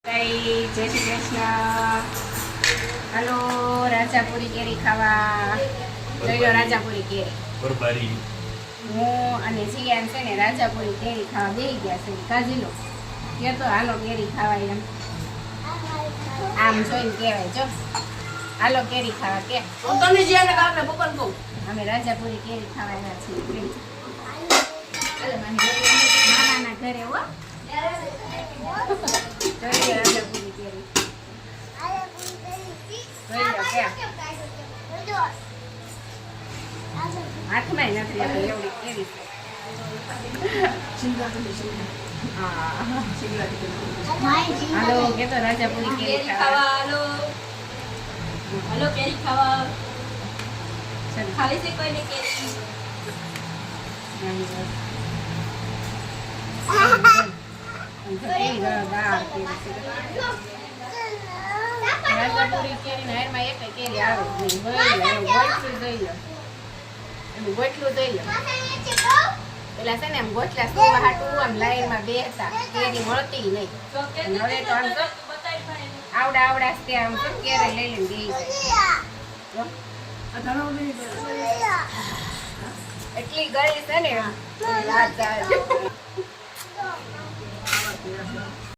જય શ્રી કૃષ્ણ. હાલો રાજાપુરી કેરી ખાવા. લઈ લો રાજાપુરી કેરી. હું અને જીયાન છે ને રાજાપુરી કેરી ખાવા બેસી ગયા છે. કાજી લો કે તો હાલો કેરી ખાવા એમ આમ જોઈને કહેવાય. જો હાલો કેરી ખાવા કે તમે જીયાને કાપને પપ્પાને કહું અમે રાજાપુરી કેરી ખાવા આવ્યા છીએ. મામાના ઘરે હો. જોઈ લો રાજાપુરી કેરી. જોઈ લો કે હાથમાં નથી લેતી એવડી કેરી છે. હાલો કે તો રાજાપુરી કેરી ખાવા. હાલો હાલો કેરી ખાવા ખાવી છે કોઈને કેરી રાજાપુરી કેરી ના હેરમાં એક કેરી આવે નહીં. ગોઠલું દઈ લો, એનું ગોઠલું દઈ લો. પેલા છે ને એમ ગોઠલા સુવા હાટું આમ લાઈનમાં બેસતા કેરી મળતી નહીં. હવે તો આમ તો આવડા આવડા ત્યાં આમ તો કેરી લઈ લઈને બેસી જાય. એટલી ગળી છે ને વાત